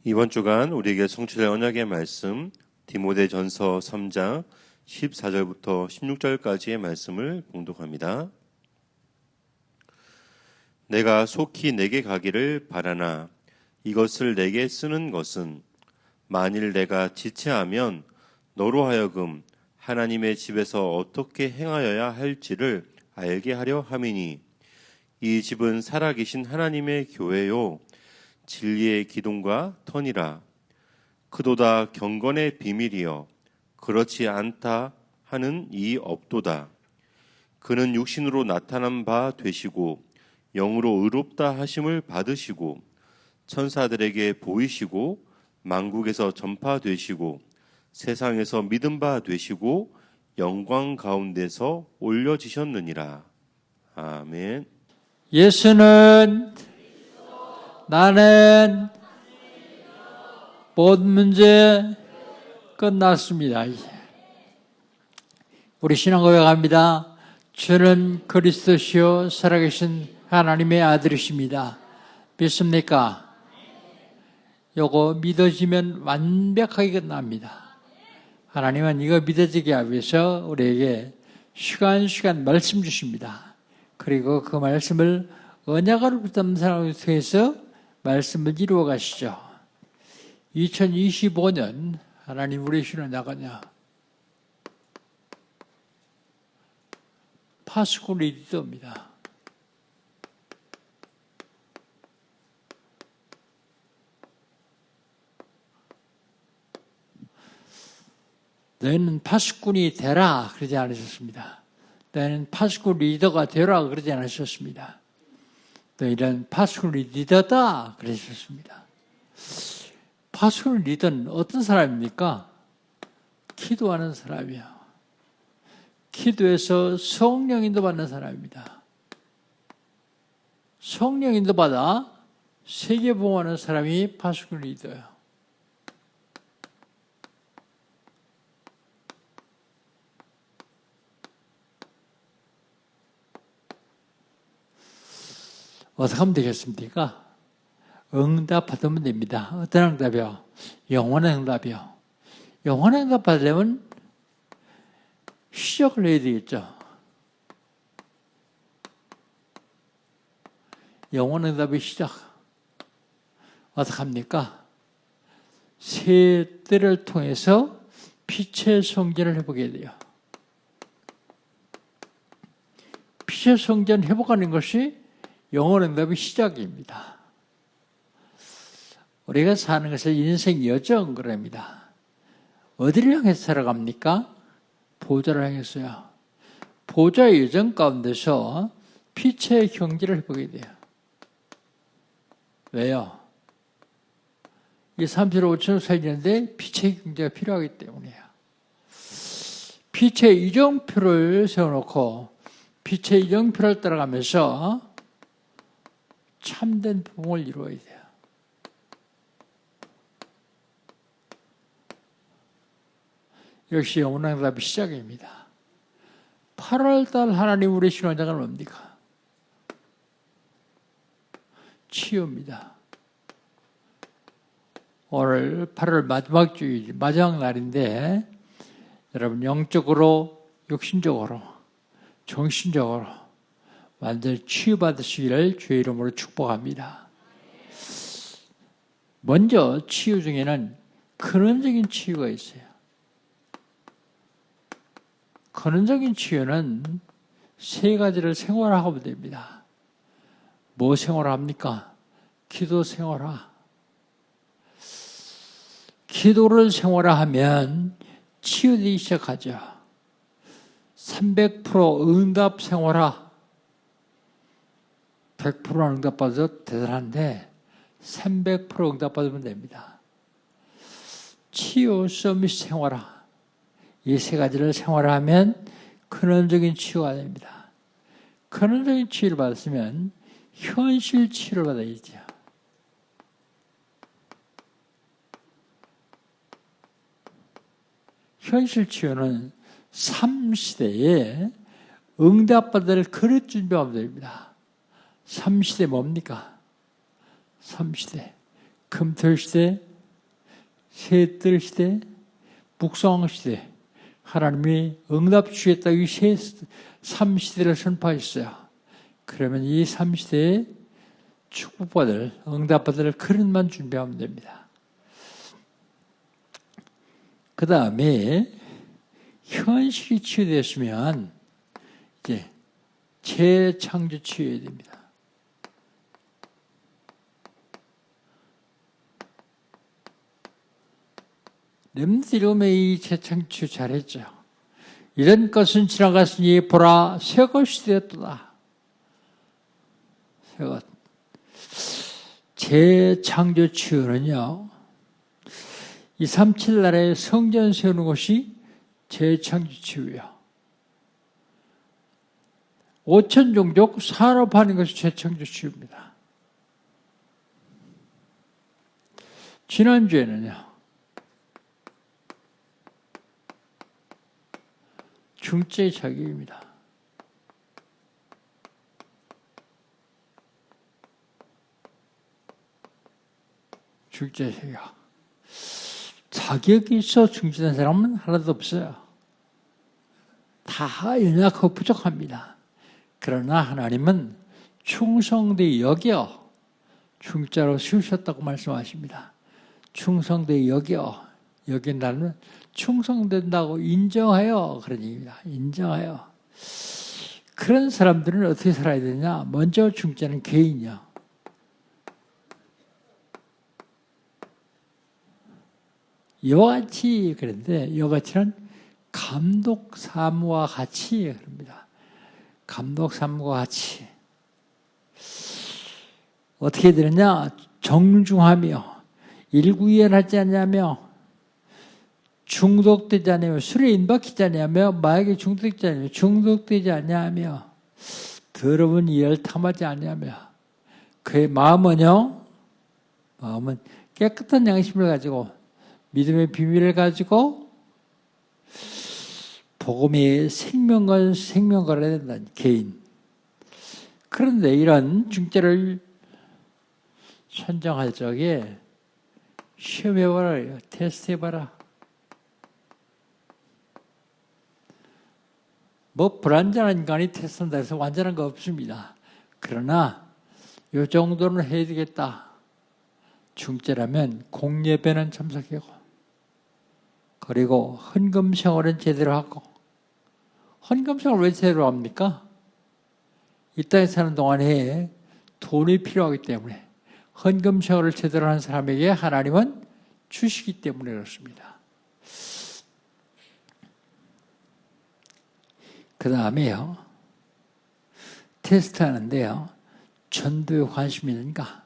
이번 주간 우리에게 성취될 언약의 말씀 디모데전서 3장 14절부터 16절까지의 말씀을 봉독합니다. 내가 속히 내게 가기를 바라나 이것을 내게 쓰는 것은 만일 내가 지체하면 너로 하여금 하나님의 집에서 어떻게 행하여야 할지를 알게 하려 함이니 이 집은 살아계신 하나님의 교회요 진리의 기둥과 터니라. 그도다 경건의 비밀이여 그렇지 않다 하는 이 없도다. 그는 육신으로 나타난 바 되시고 영으로 의롭다 하심을 받으시고 천사들에게 보이시고 만국에서 전파되시고 세상에서 믿음 바 되시고 영광 가운데서 올려지셨느니라. 아멘. 예수는 나는 모든 문제 끝났습니다. 우리 신앙 고백합니다. 주는 그리스도시요 살아계신 하나님의 아들이십니다. 믿습니까? 요거 믿어지면 완벽하게 끝납니다. 하나님은 이거 믿어지게 하기 위해서 우리에게 시간 말씀 주십니다. 그리고 그 말씀을 언약으로 붙잡는 사람을 통해서 말씀을 이루어 가시죠. 2025년 하나님 우리 신을 나가냐? 파스코 리더입니다. 너희는 파수꾼이 되라 그러지 않으셨습니다. 너희는 파수꾼 리더가 되라 그러지 않으셨습니다. 너희는 파수꾼 리더다 그러셨습니다. 파수꾼 리더는 어떤 사람입니까? 기도하는 사람이요. 기도해서 성령 인도받는 사람입니다. 성령 인도받아 세계복음하는 사람이 파수꾼 리더예요. 어떻게 하면 되겠습니까? 응답 받으면 됩니다. 어떤 응답이요? 영원한 응답이요. 영원한 응답 받으려면 시작을 해야 되겠죠. 영원한 응답의 시작. 어떻게 합니까? 세 때를 통해서 빛의 성전을 회복해야 돼요. 빛의 성전 회복하는 것이 영원한 응답의 시작입니다. 우리가 사는 것을 인생 여정 그럽니다. 어디를 향해서 살아갑니까? 보좌를 향해서요. 보좌의 여정 가운데서 빛의 경지를 회복해야 돼요. 왜요? 이 35천 살리는데 빛의 경지가 필요하기 때문이에요. 빛의 이정표를 세워놓고 빛의 이정표를 따라가면서 참된 복음을 이루어야 돼요. 역시 영원한 응답의 시작입니다. 8월달 하나님 우리 신앙장은 뭡니까? 치유입니다. 오늘 8월 마지막 주일, 마지막 날인데 여러분 영적으로, 육신적으로, 정신적으로 완전히 치유받으시기를 주의 이름으로 축복합니다. 먼저 치유 중에는 근원적인 치유가 있어요. 근원적인 치유는 세 가지를 생활하면 됩니다. 뭐 생활합니까? 기도 생활화. 기도를 생활화하면 치유되기 시작하죠. 300% 응답 생활화. 100% 응답받아도 대단한데 300% 응답받으면 됩니다. 치유, 서밋 생활화. 이 세 가지를 생활하면 근원적인 치유가 됩니다. 근원적인 치유를 받았으면 현실 치유를 받아야죠. 현실 치유는 3시대에 응답받을 그릇 준비하면 됩니다. 3시대 뭡니까? 3시대. 금토일시대, 새뜰 시대, 묵성 시대, 하나님이 응답 주겠다 이 새 3시대를 선포했어요. 그러면 이 3시대에 축복받을, 응답받을 그릇만 준비하면 됩니다. 그 다음에 현실이 치유되었으면 이제 재창조 치유해야 됩니다. 렘들이 이 재창조 잘했죠. 이런 것은 지나갔으니 보라 새 것이 되었도다. 새 것. 재창조 치유는요. 237 나라에 성전 세우는 것이 재창조 치유예요. 5천 종족 산업하는 것이 재창조 치유입니다. 지난주에는요. 중죄 자격입니다. 중죄 자격. 자격이 있어 중죄된 사람은 하나도 없어요. 다 연약하고 부족합니다. 그러나 하나님은 충성되이 여겨 중자로 세우셨다고 말씀하십니다. 충성되이 여긴다는 충성된다고 인정하여 그런 얘기입니다. 인정하여. 그런 사람들은 어떻게 살아야 되냐? 먼저 중자는 개인이요. 이와 같이 그런데 이와 같이는 감독 사무와 같이 그럽니다. 감독 사무와 같이 어떻게 되느냐? 정중하며 일구이연하지 않냐며 중독되지 않으며 술에 임박히지 않으며 마약에 중독되지 않으며 중독되지 않으며 더러운 이열 탐하지 않으며 그의 마음은요. 마음은 깨끗한 양심을 가지고 믿음의 비밀을 가지고 복음의 생명을 생명걸어야 된다는 개인. 그런데 이런 중죄를 선정할 적에 시험해봐라, 테스트해봐라. 뭐 불완전한 인간이 테스트한다 해서 완전한 거 없습니다. 그러나 이 정도는 해야 되겠다. 중죄라면 공예배는 참석하고 그리고 헌금생활은 제대로 하고 헌금생활을 왜 제대로 합니까? 이 땅에 사는 동안에 돈이 필요하기 때문에 헌금생활을 제대로 하는 사람에게 하나님은 주시기 때문에 그렇습니다. 그 다음에요. 테스트하는데요. 전도에 관심이 있는가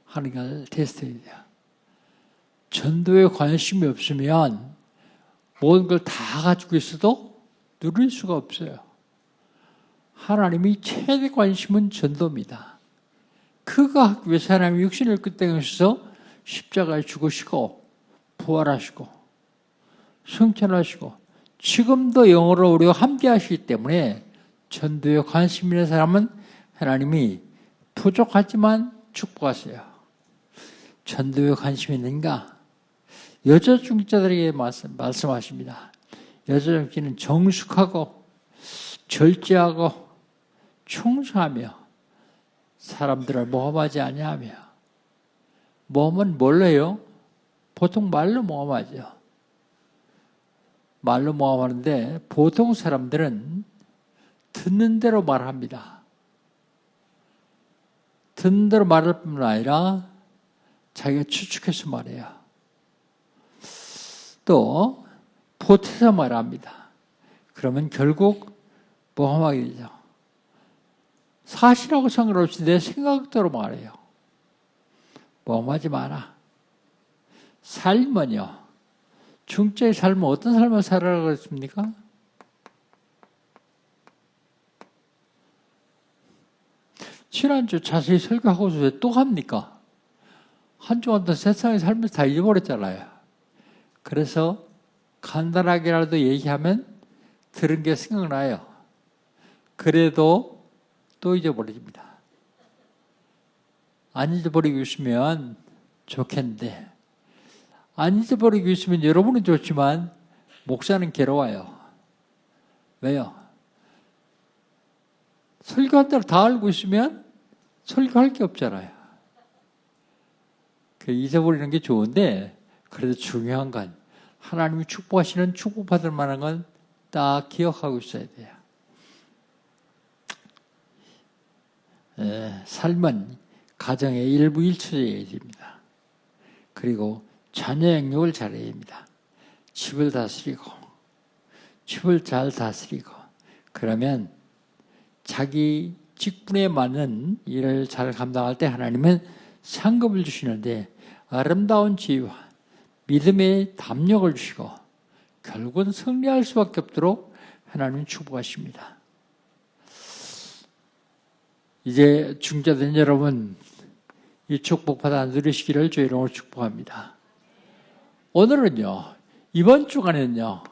하는 걸 테스트해야 돼요. 전도에 관심이 없으면 모든 걸 다 가지고 있어도 누릴 수가 없어요. 하나님이 최대 관심은 전도입니다. 그거 하기 위해서 하나님이 육신을 끝땡겨서 십자가에 죽으시고 부활하시고 승천하시고 지금도 영으로 우리와 함께 하시기 때문에 전도에 관심 있는 사람은 하나님이 부족하지만 축복하세요. 전도에 관심 있는가? 여자 중자들에게 말씀하십니다. 여자 중자는 정숙하고 절제하고 충성하며 사람들을 모함하지 아니하며 모함은 뭘로 해요? 보통 말로 모함하죠. 말로 모함하는데 보통 사람들은 듣는 대로 말합니다. 듣는 대로 말할 뿐만 아니라 자기가 추측해서 말해요. 또 보태서 말합니다. 그러면 결국 모함하게 되죠. 사실하고 상관없이 내 생각대로 말해요. 모함하지 마라. 삶은요. 중죄의 삶은 어떤 삶을 살아라고 그랬습니까? 지난주 자세히 설교하고서 왜 또 합니까? 한 주간 동안 세상의 삶을 다 잊어버렸잖아요. 그래서 간단하게라도 얘기하면 들은 게 생각나요. 그래도 또 잊어버립니다. 안 잊어버리고 있으면 좋겠는데 안 잊어버리고 있으면 여러분은 좋지만 목사는 괴로워요. 왜요? 설교한다고 다 알고 있으면 설교할 게 없잖아요. 잊어버리는 게 좋은데 그래도 중요한 건 하나님이 축복하시는 축복받을 만한 건 딱 기억하고 있어야 돼요. 삶은 가정의 일부 일처제여야 됩니다. 그리고 자녀 양육을 잘해야 됩니다. 집을 다스리고 집을 잘 다스리고 그러면 자기 직분에 맞는 일을 잘 감당할 때 하나님은 상급을 주시는데 아름다운 지혜와 믿음의 담력을 주시고 결국은 승리할 수밖에 없도록 하나님은 축복하십니다. 이제 중자된 여러분 이 축복 받아 누리시기를 주의 이름으로 축복합니다. 오늘은요, 이번 주간에는요,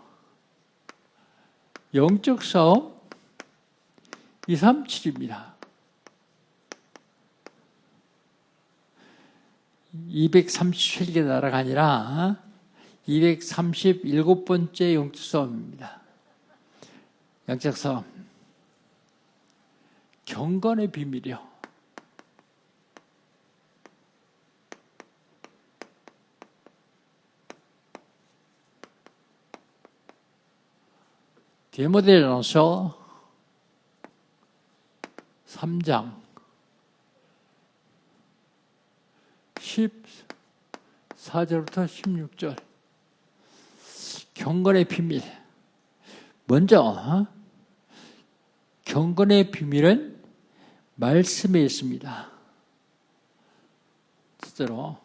영적 싸움 237입니다. 237개 나라가 아니라 237번째 영적 싸움입니다. 영적 싸움. 경건의 비밀이요. 디모데전서 3장 14절부터 16절 경건의 비밀. 먼저 경건의 비밀은 말씀에 있습니다. 첫째로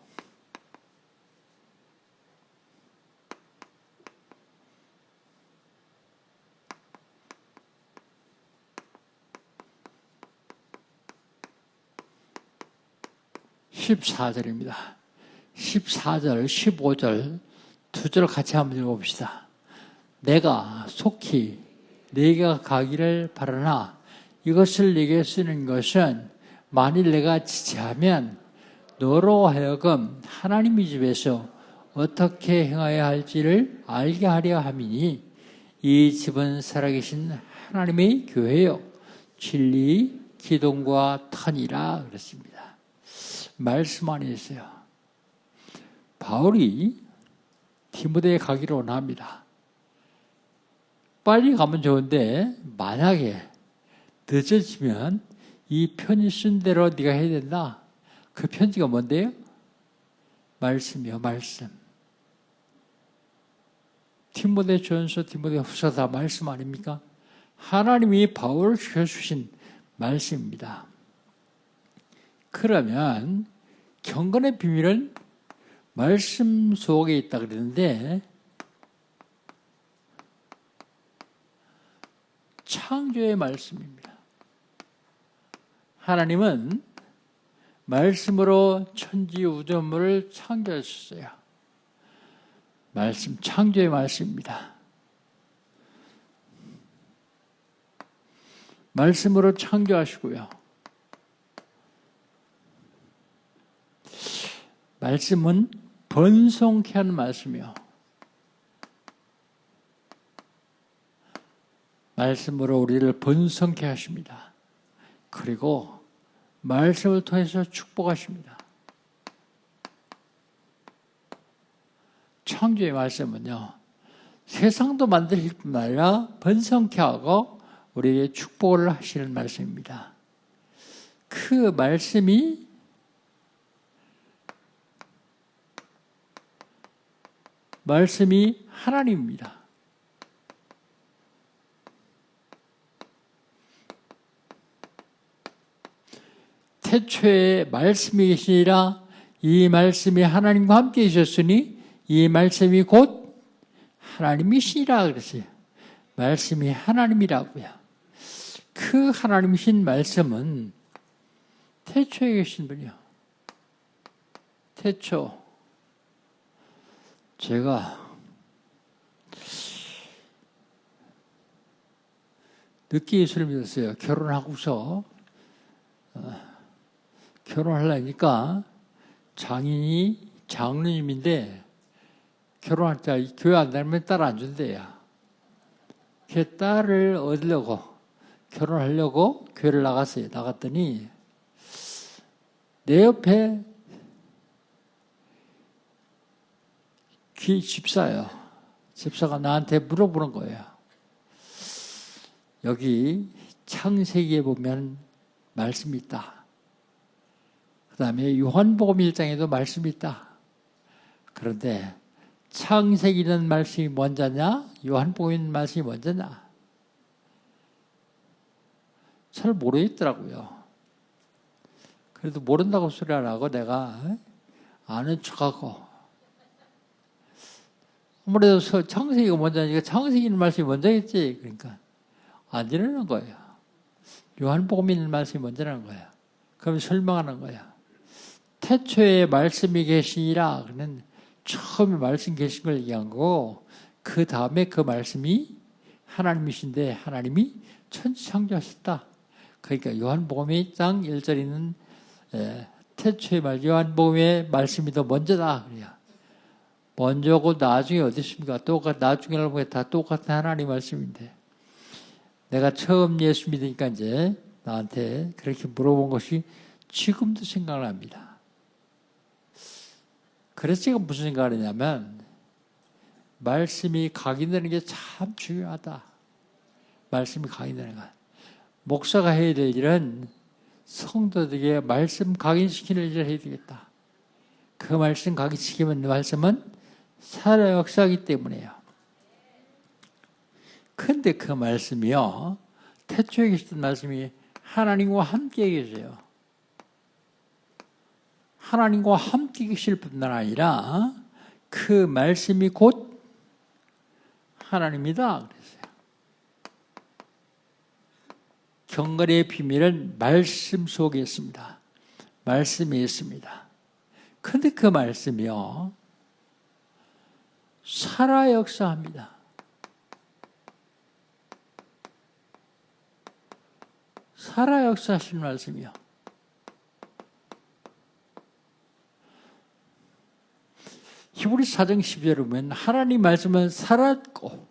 14절입니다. 14절, 15절 두 절 같이 한번 읽어봅시다. 내가 속히 네가 가기를 바라나 이것을 네게 쓰는 것은 만일 내가 지체하면 너로 하여금 하나님의 집에서 어떻게 행하여야 할지를 알게 하려 함이니 이 집은 살아계신 하나님의 교회요 진리, 기둥과 터니라 그랬습니다. 말씀 안에 있어요. 바울이 디모데에 가기를 원합니다. 빨리 가면 좋은데 만약에 늦어지면 이 편지 쓴 대로 네가 해야 된다. 그 편지가 뭔데요? 말씀이요, 말씀. 디모데전서, 디모데후서 다 말씀 아닙니까? 하나님이 바울을 주신 말씀입니다. 그러면 경건의 비밀은 말씀 속에 있다 그러는데 창조의 말씀입니다. 하나님은 말씀으로 천지 우주물을 창조하셨어요. 말씀, 창조의 말씀입니다. 말씀으로 창조하시고요. 말씀은 번성케 하는 말씀이요. 말씀으로 우리를 번성케 하십니다. 그리고 말씀을 통해서 축복하십니다. 창조의 말씀은요, 세상도 만드실 뿐만 아니라 번성케 하고 우리에게 축복을 하시는 말씀입니다. 그 말씀이 하나님입니다. 태초에 말씀이 계시니라 이 말씀이 하나님과 함께 있었으니 이 말씀이 곧 하나님이시니라 그랬어요. 말씀이 하나님이라고요. 그 하나님이신 말씀은 태초에 계신 분이요. 태초. 제가 늦게 예수를 믿었어요. 결혼하고서 결혼하려니까 장인이 장로님인데 결혼할 때 교회 안 다니면 딸 안 준대요. 그 딸을 얻으려고, 결혼하려고 교회를 나갔어요. 나갔더니 내 옆에 집사예요. 집사가 나한테 물어보는 거예요. 여기 창세기에 보면 말씀이 있다. 그 다음에 요한복음 1장에도 말씀이 있다. 그런데 창세기는 말씀이 먼저냐? 요한복음 말씀이 먼저냐? 잘 모르겠더라고요. 그래도 모른다고 소리 안 하고 내가 아는 척하고 아무래도 창세기가 먼저니까 창세기는 말씀이 먼저겠지. 그러니까 안 되는 거예요. 요한복음 있는 말씀이 먼저라는 거예요. 그럼 설명하는 거예요. 태초에 말씀이 계시니라. 그는 처음에 말씀 계신 걸 얘기한 거고 그 다음에 그 말씀이 하나님이신데 하나님이 천지 창조하셨다. 그러니까 요한복음 1장 1절에 있는 태초의 요한복음의 말씀이 더 먼저다. 그래요. 먼저고 나중에 어디 있습니까? 나중에라고 보면 다 똑같은 하나님 말씀인데 내가 처음 예수 믿으니까 이제 나한테 그렇게 물어본 것이 지금도 생각납니다. 그래서 제가 무슨 생각을 했냐면 말씀이 각인되는 게 참 중요하다. 말씀이 각인되는 것. 목사가 해야 될 일은 성도들에게 말씀 각인시키는 일을 해야 되겠다. 그 말씀 각인시키면 말씀은 살아 역사하기 때문에요. 근데 그 말씀이요. 태초에 계시던 말씀이 하나님과 함께 계세요. 하나님과 함께 계실 뿐만 아니라 그 말씀이 곧 하나님이다. 그랬어요. 경건의 비밀은 말씀 속에 있습니다. 말씀에 있습니다. 근데 그 말씀이요. 살아 역사합니다. 살아 역사하시는 말씀이요. 히브리 4장 10절에 보면 하나님 말씀은 살았고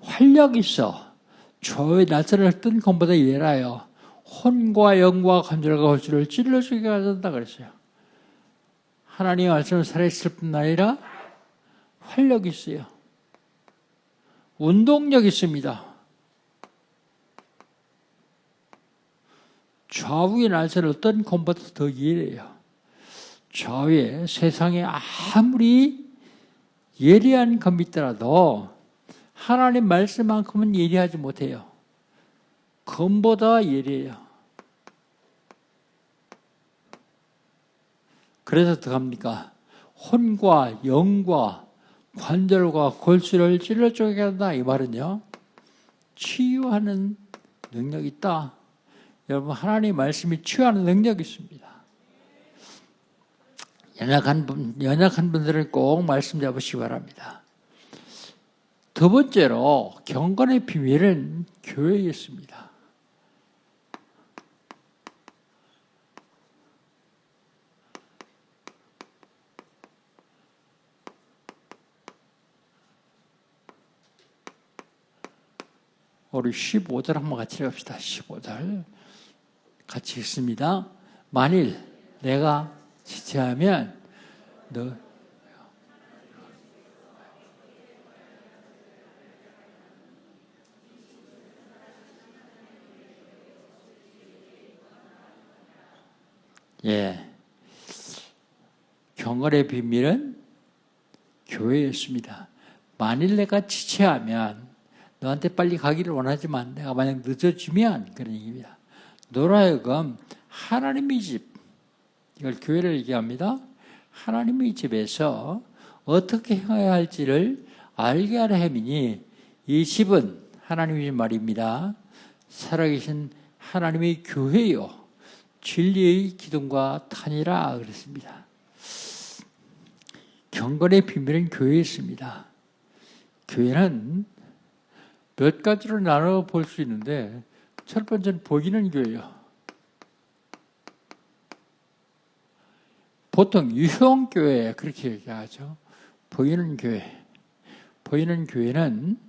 활력이 있어 조의 낯을 뜬 검보다 예라요. 혼과 영과 관절과 골수를 찔러주게 하신다 그랬어요. 하나님의 말씀은 살아있을 뿐만 아니라 활력이 있어요. 운동력이 있습니다. 좌우의 날개를 어떤 검보다 더 예리해요. 좌우에 세상에 아무리 예리한 검이 있더라도 하나님 말씀만큼은 예리하지 못해요. 검보다 예리해요. 그래서 어떡합니까? 혼과 영과 관절과 골수를 찔러 쪼개게 한다. 이 말은요. 치유하는 능력이 있다. 여러분 하나님의 말씀이 치유하는 능력이 있습니다. 연약한 분들은 꼭 말씀 잡으시기 바랍니다. 두 번째로 경건의 비밀은 교회에 있습니다. 우리 15절 한번 같이 읽읍시다. 15절 같이 읽습니다. 만일 내가 지체하면 너 경건의 비밀은 교회에 있습니다. 만일 내가 지체하면 너한테 빨리 가기를 원하지만 내가 만약 늦어지면 그런 얘기입니다. 너로 하여금 하나님의 집, 이걸 교회를 얘기합니다. 하나님의 집에서 어떻게 행해야 할지를 알게 하려 함이니 이 집은 하나님의 집 말입니다. 살아계신 하나님의 교회요. 진리의 기둥과 탄이라 그랬습니다. 경건의 비밀은 교회에 있습니다. 교회는 몇 가지로 나눠 볼 수 있는데 첫 번째는 보이는 교회요. 보통 유형교회 그렇게 얘기하죠. 보이는 교회. 보이는 교회는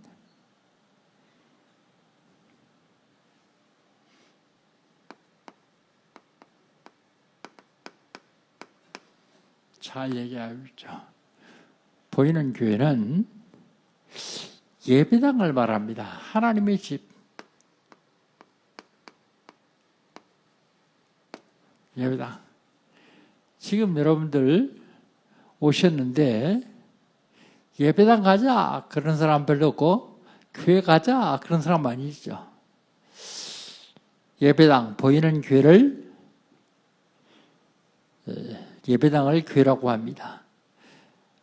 잘 얘기하고 있죠. 보이는 교회는 예배당을 말합니다. 하나님의 집. 예배당. 지금 여러분들 오셨는데 예배당 가자 그런 사람 별로 없고 교회 가자 그런 사람 많이 있죠. 예배당, 보이는 교회를 예배당을 교회라고 합니다.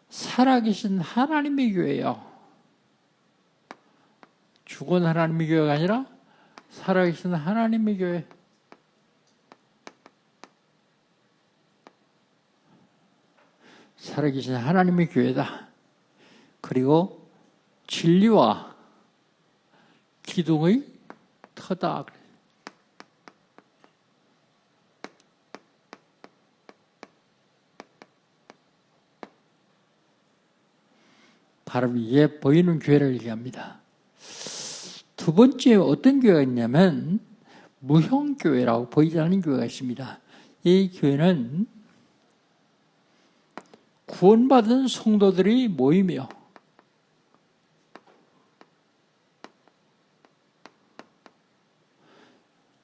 살아계신 하나님의 교회예요. 죽은 하나님의 교회가 아니라 살아계신 하나님의 교회. 살아계신 하나님의 교회다. 그리고 진리와 기둥의 터다. 바로 위에 보이는 교회를 얘기합니다. 두 번째 어떤 교회가 있냐면 무형교회라고 보이지 않는 교회가 있습니다. 이 교회는 구원받은 성도들이 모이며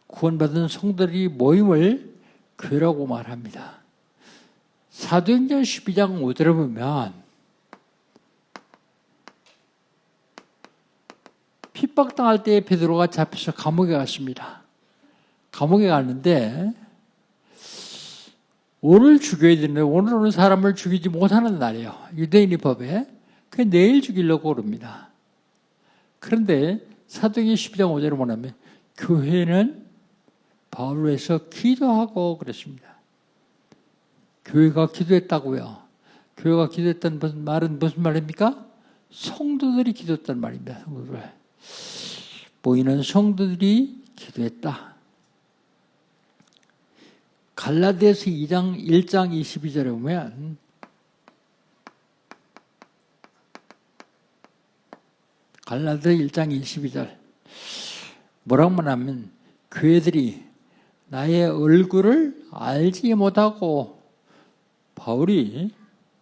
구원받은 성도들이 모임을 교회라고 말합니다. 사도행전 12장 5절을 보면 핍박당할 때 베드로가 잡혀서 감옥에 갔습니다. 감옥에 갔는데 오늘 죽여야 되는데 오늘은 사람을 죽이지 못하는 날이에요. 유대인의 법에. 그래서 내일 죽이려고 그럽니다. 그런데 사도행전 12장 5절을 보면 교회는 바울을 위해서 기도하고 그랬습니다. 교회가 기도했다고요. 교회가 기도했다는 말은 무슨 말입니까? 성도들이 기도했다는 말입니다. 성도들. 모이는 성도들이 기도했다. 갈라디아서 1장 22절에 보면 갈라디아서 1장 22절 뭐라고 하냐면 교회들이 나의 얼굴을 알지 못하고 바울이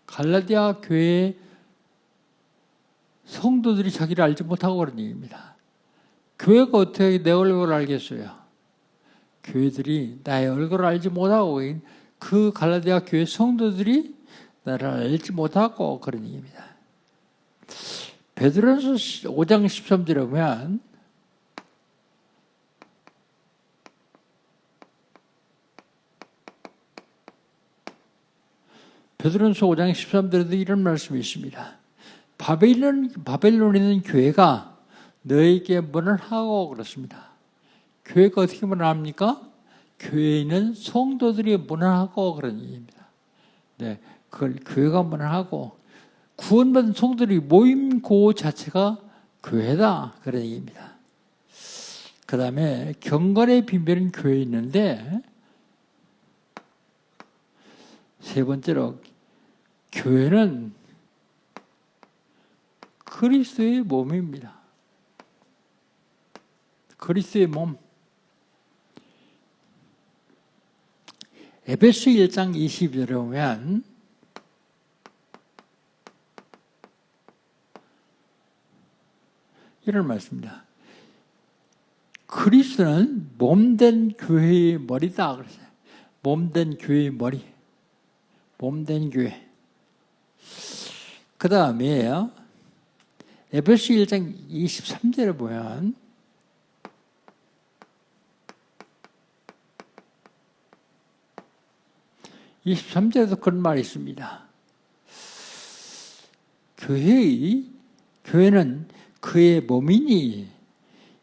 갈라디아 교회 성도들이 자기를 알지 못하고 그런 얘기입니다. 교회가 어떻게 내 얼굴을 알겠어요? 교회들이 나의 얼굴을 알지 못하고 그 갈라디아 교회 성도들이 나를 알지 못하고 그런 얘기입니다. 베드로전서 5장 13절에 보면 베드로전서 5장 13절에도 이런 말씀이 있습니다. 바벨론에 있는 교회가 너에게 문을 하고 그렇습니다. 교회가 어떻게 문을 합니까? 교회에 있는 성도들이 문을 하고 그런 얘기입니다. 네, 그걸 교회가 문을 하고 구원받은 성도들이 모임 그 자체가 교회다 그런 얘기입니다. 그 다음에 경건의 비밀은 교회에 있는데 세 번째로 교회는 그리스도의 몸입니다. 그리스도의 몸. 에베소 1장 20절에 보면 이런 말씀입니다. 그리스도는 몸된 교회의 머리다 그랬어요. 몸된 교회의 머리. 몸된 교회. 그 다음에요. 에베소 1장 23절에 보면 (23절에도) 그런 말이 있습니다. 교회는 그의 몸이니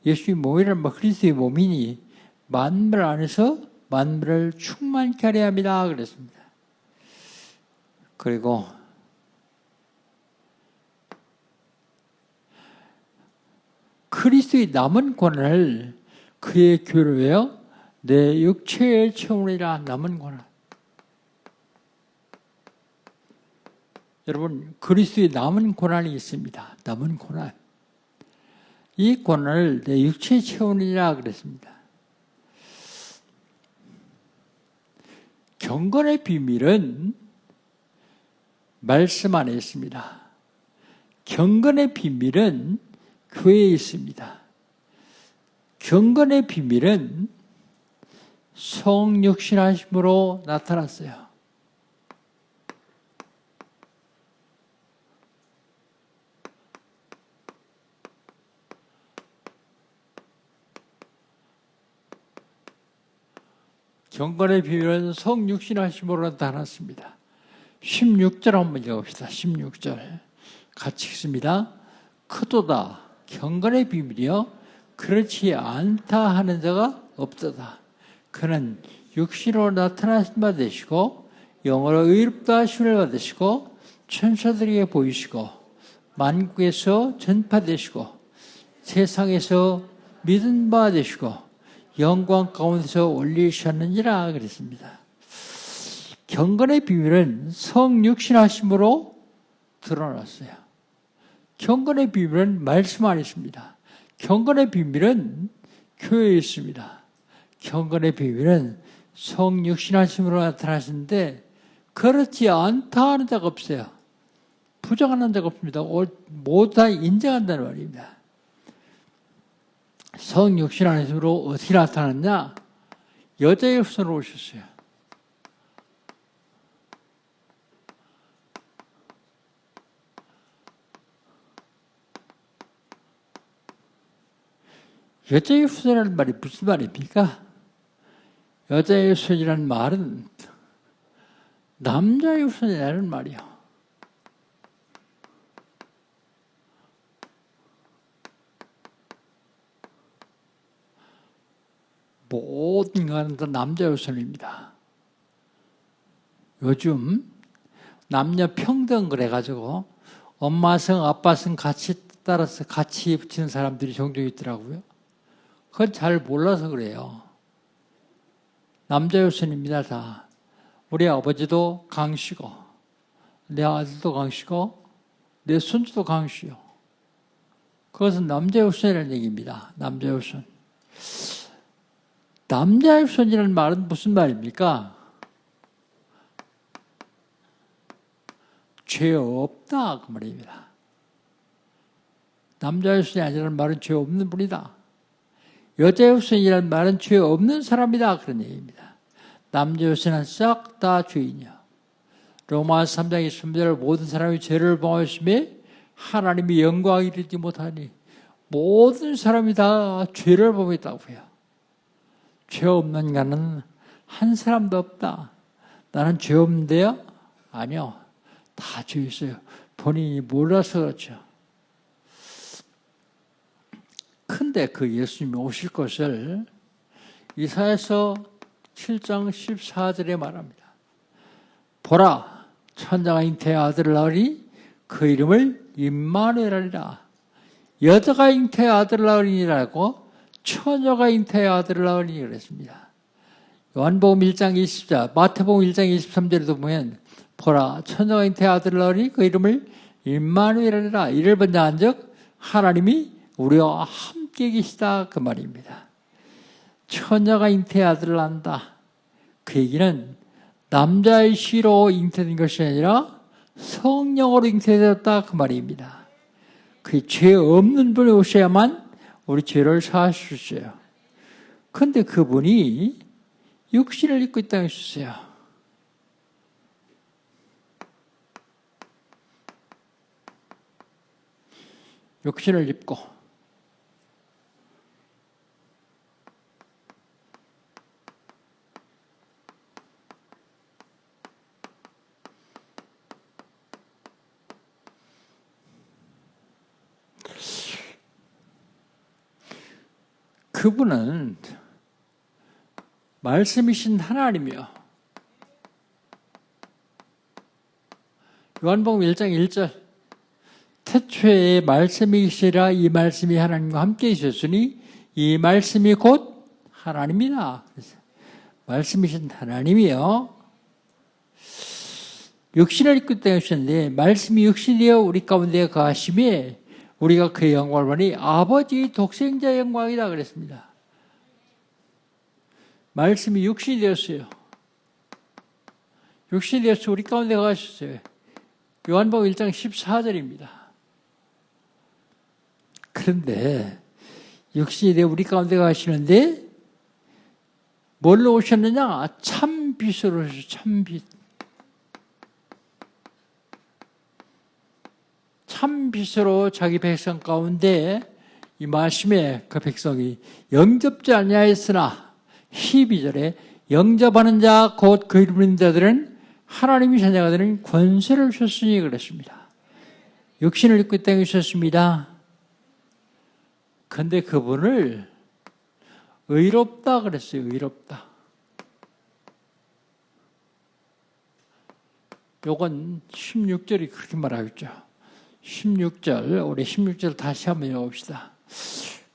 예수의 몸이란 그리스도의 몸이니 만물 안에서 만물을 충만케 하려 합니다 그랬습니다. 그리고 그리스도의 남은 권한을 그의 교회로 내 육체의 체험이라 남은 권한. 여러분, 그리스도의 남은 고난이 있습니다. 남은 고난. 이 고난을 내 육체에 채우느냐 그랬습니다. 경건의 비밀은 말씀 안에 있습니다. 경건의 비밀은 교회에 있습니다. 경건의 비밀은 성육신하심으로 나타났어요. 경건의 비밀은 성육신하심으로 나타났습니다. 16절 한번 읽어봅시다. 16절 같이 읽습니다. 크도다 경건의 비밀이여 그렇지 않다 하는 자가 없도다. 그는 육신으로 나타나신 바 되시고 영으로 의롭다 하심을 받으시고 천사들에게 보이시고 만국에서 전파되시고 세상에서 믿은 바 되시고 영광 가운데서 올리셨느니라 그랬습니다. 경건의 비밀은 성육신하심으로 드러났어요. 경건의 비밀은 말씀 안에 있습니다. 경건의 비밀은 교회에 있습니다. 경건의 비밀은 성육신하심으로 나타나시는데 그렇지 않다 하는 자가 없어요. 부정하는 자가 없습니다. 모두 다 인정한다는 말입니다. 성육신하심으로 어떻게 나타났냐? 여자의 후손으로 오셨어요. 여자의 후손이라는 말이 무슨 말입니까? 여자의 후손이라는 말은 남자의 후손이라는 말이요. 모든 것은 다 남자의 후손입니다. 요즘 남녀 평등 그래가지고 엄마성, 아빠성 같이 따라서 같이 붙이는 사람들이 종종 있더라고요. 그건 잘 몰라서 그래요. 남자의 후손입니다, 다. 우리 아버지도 강씨고, 내 아들도 강씨고, 내 손주도 강씨요. 그것은 남자의 후손이라는 얘기입니다. 남자의 후손. 남자의 후손이라는 말은 무슨 말입니까? 죄 없다 그 말입니다. 남자의 후손이 아니라는 말은 죄 없는 분이다. 여자의 후손이라는 말은 죄 없는 사람이다 그런 얘기입니다. 남자의 후손은 싹 다 죄인이야. 로마서 3장 23절 모든 사람이 죄를 범하였으며 하나님이 영광을 이루지 못하니 모든 사람이 다 죄를 범했다고 해요. 죄 없는 자는 한 사람도 없다. 나는 죄 없는데요? 아니요. 다 죄 있어요. 본인이 몰라서 그렇죠. 근데 그 예수님이 오실 것을 이사야서 7장 14절에 말합니다. 보라, 천자가 잉태의 아들을 낳으니 그 이름을 임마누엘이라. 여자가 잉태의 아들을 낳으니라고 처녀가 잉태의 아들을 낳으니 그랬습니다. 요한복음 1장 20절, 마태복음 1장 23절에도 보면 보라, 처녀가 잉태의 아들을 낳으니 그 이름을 임마누엘이라. 이를 번역한즉 하나님이 우리와 함께 계시다 그 말입니다. 처녀가 잉태의 아들을 낳는다. 그 얘기는 남자의 씨로 잉태된 것이 아니라 성령으로 잉태되었다 그 말입니다. 그 죄 없는 분이 오셔야만 우리 죄를 사하실 수 있어요. 그런데 그분이 육신을 입고 이 땅에 있었어요. 육신을 입고 그분은 말씀이신 하나님이요. 요한복음 1장 1절 태초에 말씀이시라 이 말씀이 하나님과 함께 있었으니 이 말씀이 곧 하나님이다. 말씀이신 하나님이요. 육신을 입고 되셨는데 말씀이 육신이 되어 우리 가운데 거하심에 우리가 그의 영광을 보니 아버지의 독생자 영광이다 그랬습니다. 말씀이 육신이 되었어요. 육신이 되어서 우리 가운데 거하셨어요. 요한복음 1장 14절입니다. 그런데 육신이 되어 우리 가운데 거하시는데 뭘로 오셨느냐? 참빛으로 오셨어요. 참빛. 참빛으로 자기 백성 가운데 이 말씀에 그 백성이 영접지 아니하였으나 12절에 영접하는 자 곧 그 이름을 믿는 자들은 하나님의 자녀가 되는 권세를 주셨으니 그랬습니다. 육신을 입고 땅에 있었습니다. 그런데 그분을 의롭다 그랬어요. 의롭다. 요건 16절이 그렇게 말하겠죠. 16절, 우리 16절 다시 한번 읽어봅시다.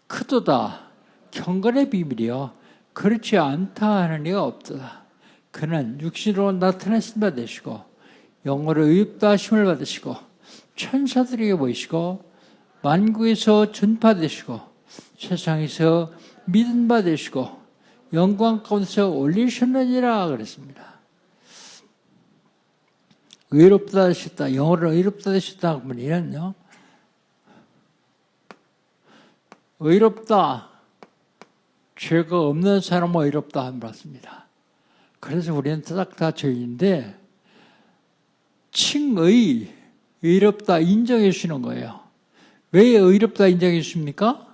크도다 경건의 비밀이요 그렇지 않다 하는 이가 없도다. 그는 육신으로 나타나신 바 되시고 영어로 의롭다 하심을 받으시고 천사들에게 보이시고 만국에서 전파되시고 세상에서 믿은 바 되시고 영광 가운데서 올리셨느니라 그랬습니다. 의롭다 되셨다. 영어로 의롭다 되셨다 하면요. 의롭다. 죄가 없는 사람은 의롭다 하는 말씀입니다. 그래서 우리는 다 죄인데 칭의, 의롭다 인정해 주시는 거예요. 왜 의롭다 인정해 주십니까?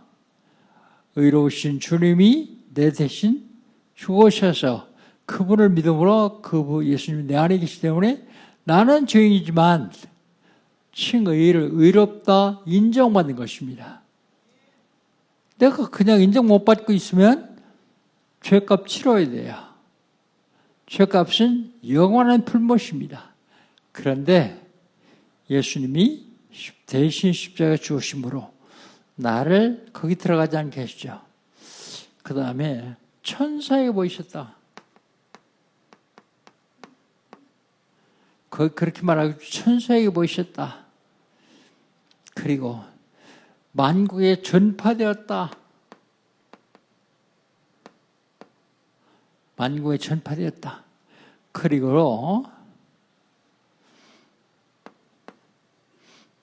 의로우신 주님이 내 대신 죽으셔서 그분을 믿음으로 그분 예수님이 내 안에 계시기 때문에 나는 죄인이지만 칭의를 의롭다 인정받는 것입니다. 내가 그냥 인정 못 받고 있으면 죄값 치러야 돼요. 죄값은 영원한 풀못입니다. 그런데 예수님이 대신 십자가에 죽으심으로 나를 거기 들어가지 않게 하시죠. 그 다음에 천사에게 보이셨다. 그렇게 말하고 천사에게 보이셨다. 그리고 만국에 전파되었다. 만국에 전파되었다. 그리고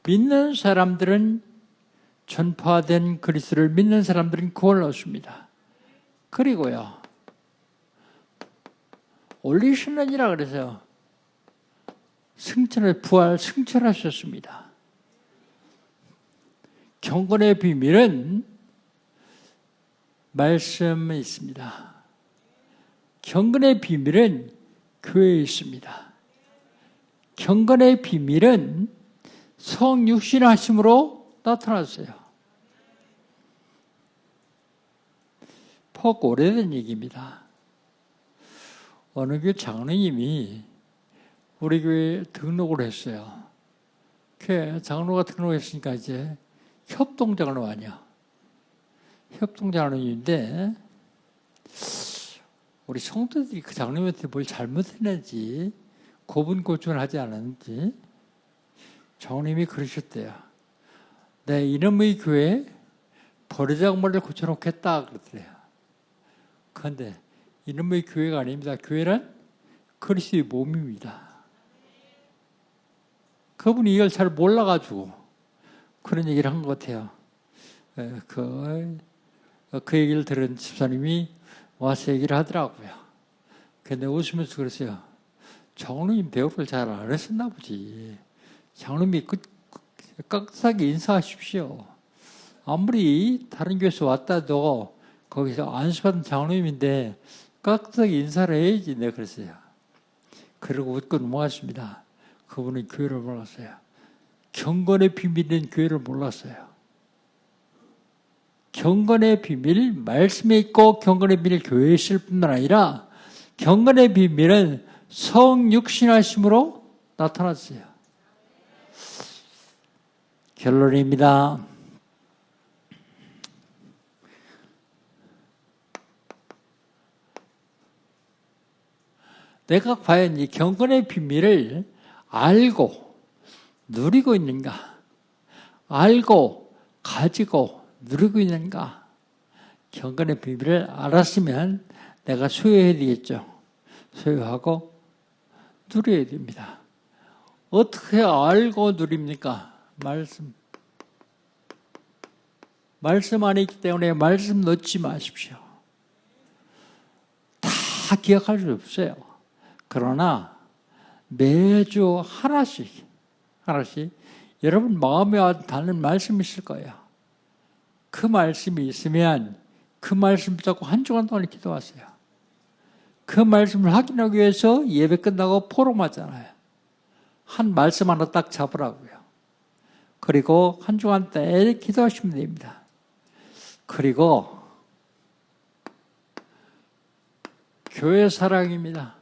믿는 사람들은 전파된 그리스도를 믿는 사람들은 구원을 얻습니다. 그리고요. 올리시느니라 그래서 승천을 부활 승천하셨습니다. 경건의 비밀은 말씀에 있습니다. 경건의 비밀은 교회에 있습니다. 경건의 비밀은 성육신하심으로 나타났어요. 퍽 오래된 얘기입니다. 어느 교회 장로님이 우리 교회에 등록을 했어요. 교회 장로가 등록했으니까 이제 협동장로 아니야. 협동장로인데 우리 성도들이 그 장로님한테 뭘 잘못했는지 고분고증을 하지 않았는지 장로님이 그러셨대요. 내 이놈의 교회에 버르장머리를 고쳐놓겠다 그러더래요. 그런데 이놈의 교회가 아닙니다. 교회란 그리스도의 몸입니다. 그분이 이걸 잘 몰라가지고 그런 얘기를 한 것 같아요. 그 얘기를 들은 집사님이 와서 얘기를 하더라고요. 근데 웃으면서 그랬어요. 장로님 배우를 잘 안 했었나 보지. 장로님이 깍싹이 인사하십시오. 아무리 다른 교회에서 왔다도 거기서 안수받은 장로님인데 깍싹이 인사를 해야지. 내가 그랬어요. 그러고 웃고 넘어갔습니다. 그분은 교회를 몰랐어요. 경건의 비밀은 교회를 몰랐어요. 경건의 비밀, 말씀에 있고 경건의 비밀 교회에 있을 뿐만 아니라 경건의 비밀은 성육신하심으로 나타났어요. 결론입니다. 내가 과연 이 경건의 비밀을 알고 누리고 있는가? 알고 가지고 누리고 있는가? 경건의 비밀을 알았으면 내가 소유해야 되겠죠. 소유하고 누려야 됩니다. 어떻게 알고 누립니까? 말씀 안에 있기 때문에 말씀 놓지 마십시오. 다 기억할 수 없어요. 그러나 매주 하나씩 여러분 마음에 닿는 말씀이 있을 거예요. 그 말씀이 있으면 그 말씀 붙잡고 한 주간 동안 기도하세요. 그 말씀을 확인하기 위해서 예배 끝나고 포럼하잖아요. 한 말씀 하나 딱 잡으라고요. 그리고 한 주간 때 기도하시면 됩니다. 그리고 교회 사랑입니다.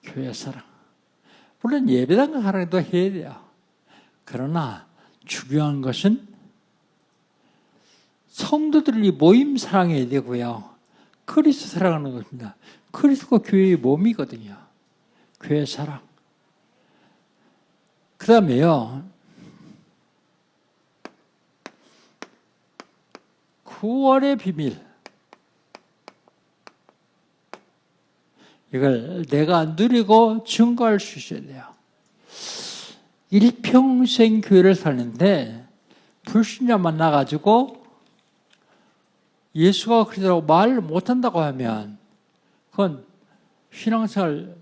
교회 사랑. 물론 예배당 사랑도 해야 돼요. 그러나 중요한 것은 성도들이 모임 사랑해야 되고요. 그리스도 사랑하는 것입니다. 그리스도가 교회의 몸이거든요. 교회 사랑. 그 다음에요. 구원의 비밀. 이걸 내가 누리고 증거할 수 있어야 돼요. 일평생 교회를 사는데 불신자 만나가지고 예수가 그리스도라고 말 못한다고 하면 그건 신앙생활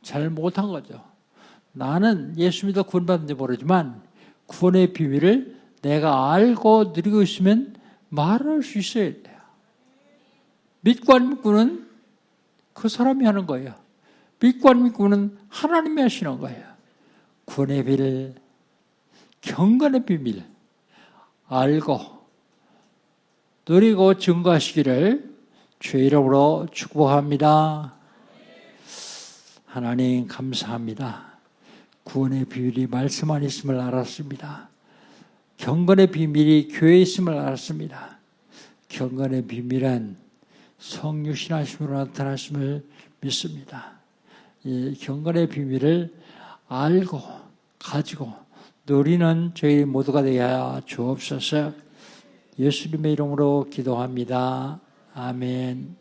잘 못한 거죠. 나는 예수 믿어 구원받은지 모르지만 구원의 비밀을 내가 알고 누리고 있으면 말할 수 있어야 돼요. 믿고 안 믿고는 그 사람이 하는 거예요. 믿고 안 믿고는 하나님이 하시는 거예요. 구원의 비밀, 경건의 비밀 알고 누리고 증거하시기를 주의 이름으로 축복합니다. 하나님 감사합니다. 구원의 비밀이 말씀 안에 있음을 알았습니다. 경건의 비밀이 교회에 있음을 알았습니다. 경건의 비밀은 성육신하심으로 나타나심을 믿습니다. 이 경건의 비밀을 알고 가지고 누리는 저희 모두가 되게 하여 주옵소서. 예수님의 이름으로 기도합니다. 아멘.